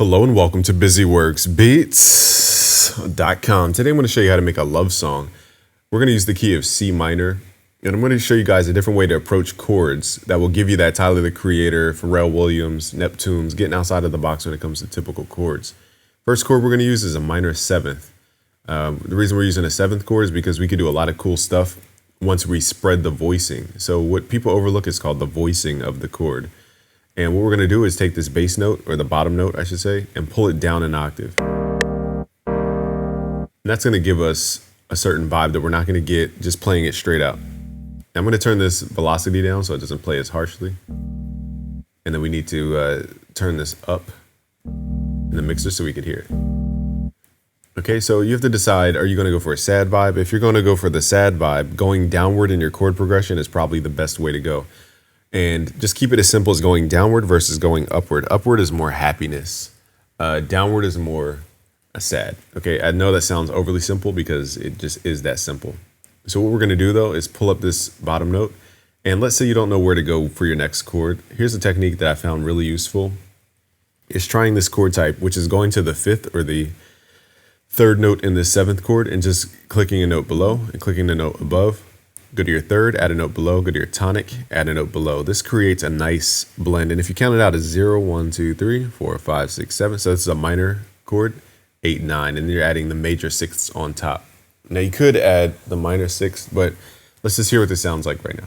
Hello and welcome to busyworksbeats.com. Today I'm going to show you how to make a love song. We're going to use the key of C minor, and I'm going to show you guys a different way to approach chords that will give you that Tyler the Creator, Pharrell Williams, Neptunes, getting outside of the box when it comes to typical chords. First chord we're going to use is a minor seventh. The reason we're using a seventh chord is because we can do a lot of cool stuff once we spread the voicing. So what people overlook is called the voicing of the chord. And what we're going to do is take this bass note, or the bottom note, I should say, and pull it down an octave. And that's going to give us a certain vibe that we're not going to get just playing it straight out. I'm going to turn this velocity down so it doesn't play as harshly. And then we need to turn this up in the mixer so we can hear it. Okay, so you have to decide, are you going to go for a sad vibe? If you're going to go for the sad vibe, going downward in your chord progression is probably the best way to go. And just keep it as simple as going downward versus going upward. Upward is more happiness. Downward is more sad. Okay, I know that sounds overly simple because it just is that simple. So what we're going to do though is pull up this bottom note. And let's say you don't know where to go for your next chord. Here's a technique that I found really useful. It's trying this chord type, which is going to the fifth or the third note in the seventh chord and just clicking a note below and clicking the note above. Go to your third, add a note below, go to your tonic, add a note below. This creates a nice blend. And if you count it out as 0, 1, 2, 3, 4, 5, 6, 7. So this is a minor chord, 8, 9, and you're adding the major sixths on top. Now you could add the minor sixth, but let's just hear what this sounds like right now.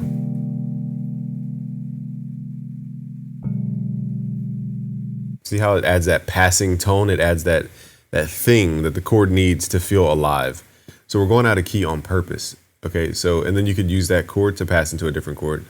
See how it adds that passing tone? It adds that thing that the chord needs to feel alive. So we're going out of key on purpose. Okay, so, and then you could use that chord to pass into a different chord.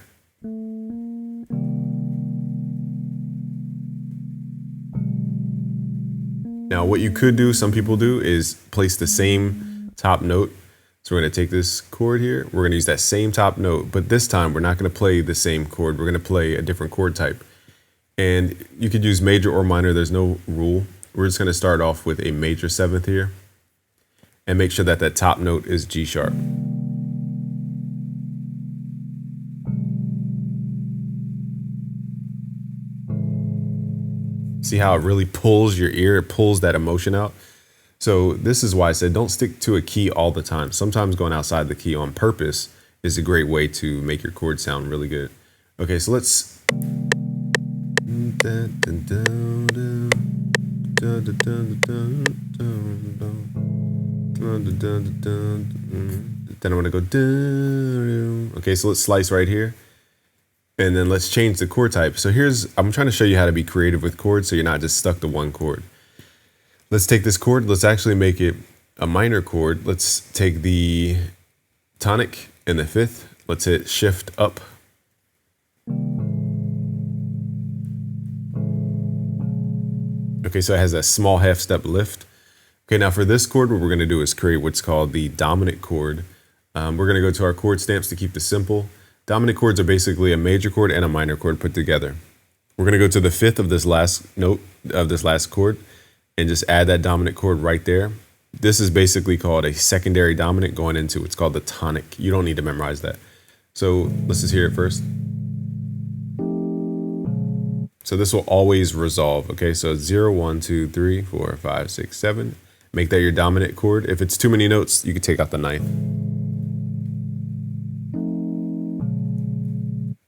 Now, what you could do, some people do, is place the same top note. So we're going to take this chord here. We're going to use that same top note, but this time we're not going to play the same chord. We're going to play a different chord type. And you could use major or minor. There's no rule. We're just going to start off with a major seventh here and make sure that that top note is G sharp. See how it really pulls your ear, it pulls that emotion out. So this is why I said don't stick to a key all the time. Sometimes going outside the key on purpose is a great way to make your chord sound really good. Okay, so let's. Then I'm gonna go. Okay, so let's slice right here. And then let's change the chord type. So I'm trying to show you how to be creative with chords so you're not just stuck to one chord. Let's take this chord. Let's actually make it a minor chord. Let's take the tonic in the fifth. Let's hit shift up. Okay, so it has a small half step lift. Okay, now for this chord, what we're going to do is create what's called the dominant chord. We're going to go to our chord stamps to keep this simple. Dominant chords are basically a major chord and a minor chord put together. We're going to go to the fifth of this last note of this last chord and just add that dominant chord right there. This is basically called a secondary dominant going into it's called the tonic. You don't need to memorize that. So let's just hear it first. So this will always resolve. Okay, so 0, 1, 2, 3, 4, 5, 6, 7. Make that your dominant chord. If it's too many notes, you can take out the ninth.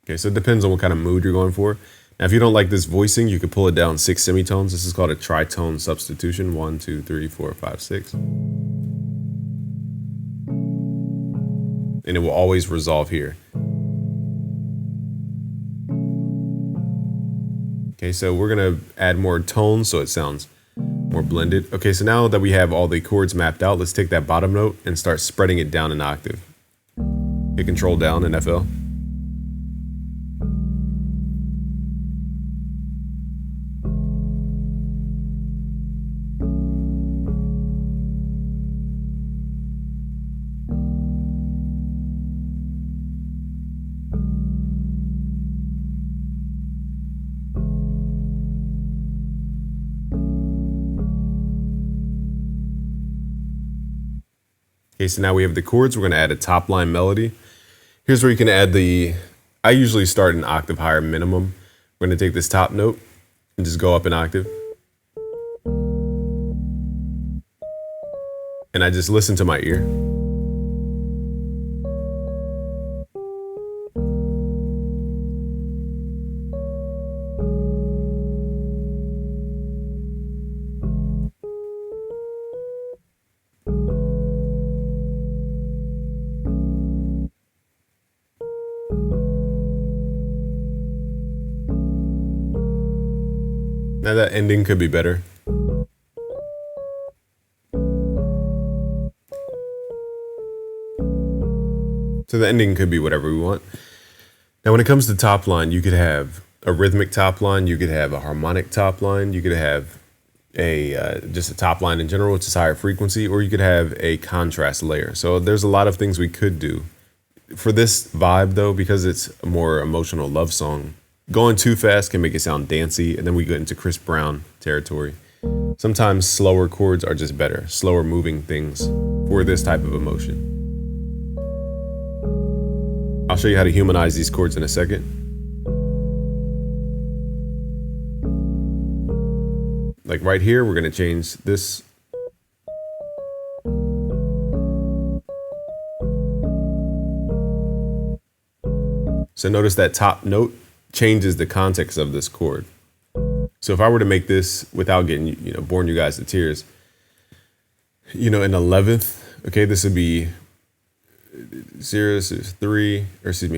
Okay, so it depends on what kind of mood you're going for. Now, if you don't like this voicing, you could pull it down 6 semitones. This is called a tritone substitution. 1, 2, 3, 4, 5, 6. And it will always resolve here. Okay, so we're gonna add more tones so it sounds more blended. Okay, so now that we have all the chords mapped out, let's take that bottom note and start spreading it down an octave. Hit Control down in FL. Okay, so now we have the chords. We're going to add a top line melody. Here's where you can add I usually start an octave higher minimum. We're going to take this top note and just go up an octave. and I just listen to my ear. Now that ending could be better. So the ending could be whatever we want. Now when it comes to top line, you could have a rhythmic top line, you could have a harmonic top line, you could have a just a top line in general, which is higher frequency, or you could have a contrast layer. So there's a lot of things we could do. For this vibe though, because it's a more emotional love song, going too fast can make it sound dancey, and then we get into Chris Brown territory. Sometimes slower chords are just better, slower moving things for this type of emotion. I'll show you how to humanize these chords in a second. Like right here, we're going to change this. So notice that top note changes the context of this chord. So if I were to make this without getting, boring you guys to tears, in 11th, okay, this would be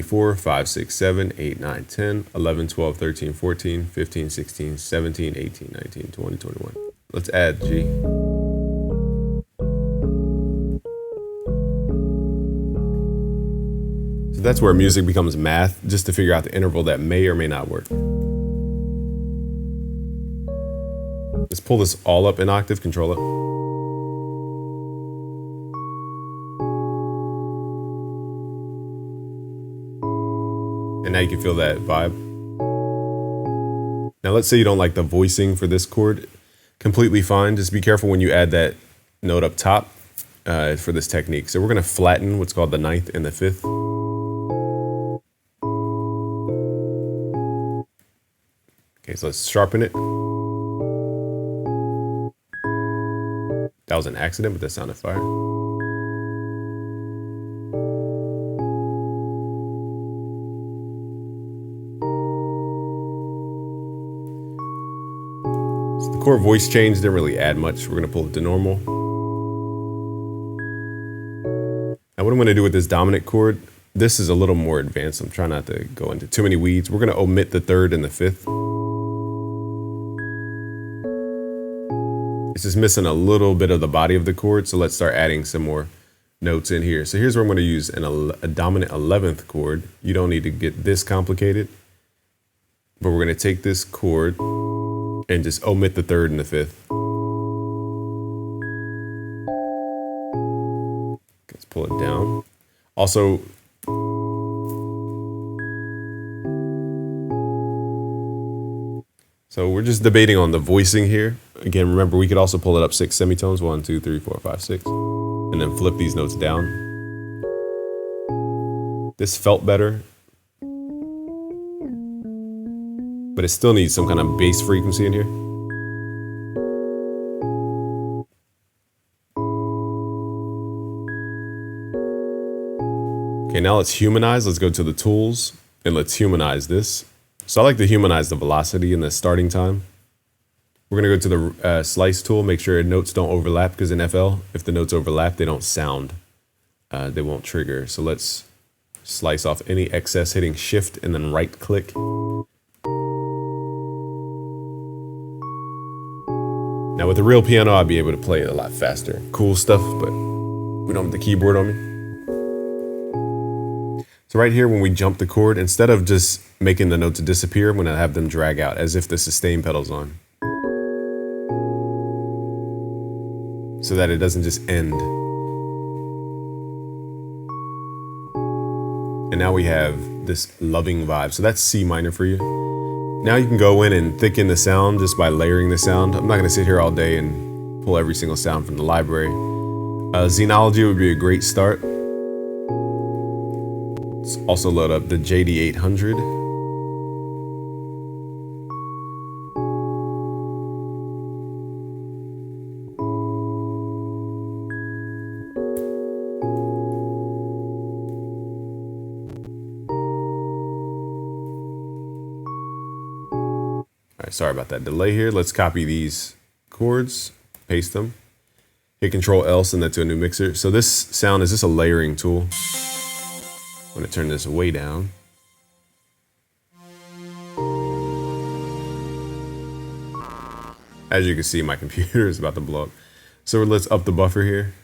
4, 5, 6, 7, 8, 9, 10, 11, 12, 13, 14, 15, 16, 17, 18, 19, 20, 21. Let's add G. So that's where music becomes math, just to figure out the interval that may or may not work. Let's pull this all up in octave, control it. And now you can feel that vibe. Now let's say you don't like the voicing for this chord. Completely fine. Just be careful when you add that note up top for this technique. So we're going to flatten what's called the 9th and the 5th. Okay, so let's sharpen it. That was an accident, but that sounded fire. So the chord voice change didn't really add much. We're going to pull it to normal. Now what I'm going to do with this dominant chord, this is a little more advanced. I'm trying not to go into too many weeds. We're going to omit the 3rd and the 5th. It's just missing a little bit of the body of the chord, so let's start adding some more notes in here. So here's where I'm going to use a dominant 11th chord. You don't need to get this complicated, but we're going to take this chord and just omit the 3rd and the 5th. Let's pull it down. Also, so we're just debating on the voicing here. Again, remember, we could also pull it up 6 semitones, 1, 2, 3, 4, 5, 6, and then flip these notes down. This felt better, but it still needs some kind of bass frequency in here. Okay, now let's humanize. Let's go to the tools and let's humanize this. So I like to humanize the velocity and the starting time. We're going to go to the slice tool, make sure notes don't overlap, because in FL, if the notes overlap, they don't sound. They won't trigger. So let's slice off any excess, hitting shift and then right click. Now with a real piano, I'd be able to play it a lot faster. Cool stuff, but we don't have the keyboard on me. So right here, when we jump the chord, instead of just making the notes disappear, I'm going to have them drag out as if the sustain pedal's on, so that it doesn't just end. And now we have this loving vibe. So that's C minor for you. Now you can go in and thicken the sound just by layering the sound. I'm not going to sit here all day and pull every single sound from the library. Xenology would be a great start. Let's also load up the JD800. sorry about that delay here. Let's copy these chords, paste them, hit Control L, send that to a new mixer. So this sound is just a layering tool. I'm gonna turn this way down. As you can see, my computer is about to blow up. So let's up the buffer here.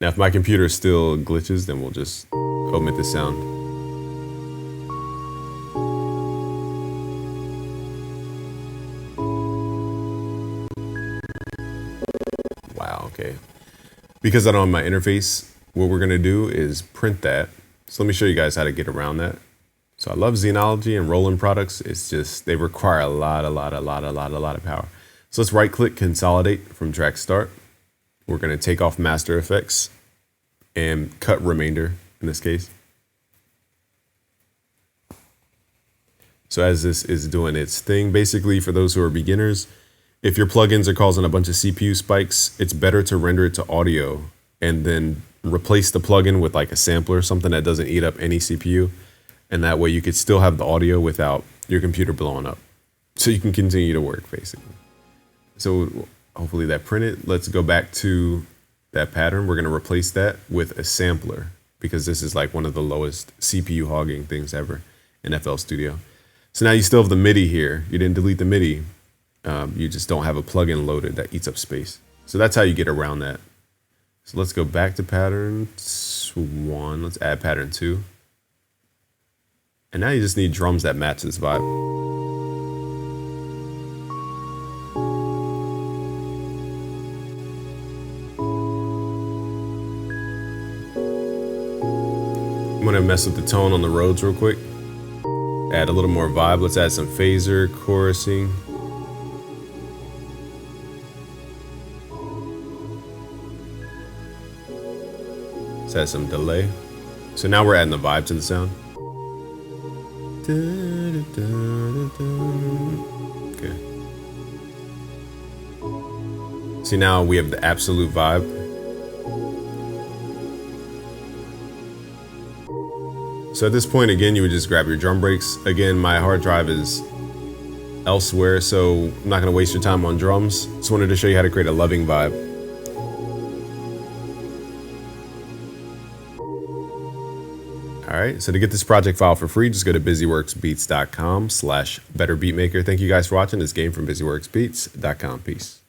Now, if my computer still glitches, then we'll just omit the sound. Wow, okay. Because I don't have my interface, what we're gonna do is print that. So let me show you guys how to get around that. So I love Xenology and Roland products. It's just, they require a lot of power. So let's right click, consolidate from track start. We're gonna take off master effects and cut remainder in this case. So as this is doing its thing, basically for those who are beginners, if your plugins are causing a bunch of CPU spikes, it's better to render it to audio and then replace the plugin with like a sampler, something that doesn't eat up any CPU. And that way you could still have the audio without your computer blowing up. So you can continue to work basically. So hopefully that printed. Let's go back to that pattern. We're gonna replace that with a sampler because this is like one of the lowest CPU hogging things ever in FL Studio. So now you still have the MIDI here. You didn't delete the MIDI. You just don't have a plugin loaded that eats up space. So that's how you get around that. So let's go back to pattern 1. Let's add pattern 2. And now you just need drums that match this vibe. I'm gonna mess with the tone on the Rhodes real quick. Add a little more vibe. Let's add some phaser, chorusing. Let's add some delay. So now we're adding the vibe to the sound. Okay. See, now we have the absolute vibe. So at this point, again, you would just grab your drum breaks. Again, my hard drive is elsewhere, so I'm not gonna waste your time on drums. Just wanted to show you how to create a loving vibe. All right, so to get this project file for free, just go to busyworksbeats.com/betterbeatmaker. Thank you guys for watching this game from busyworksbeats.com. Peace.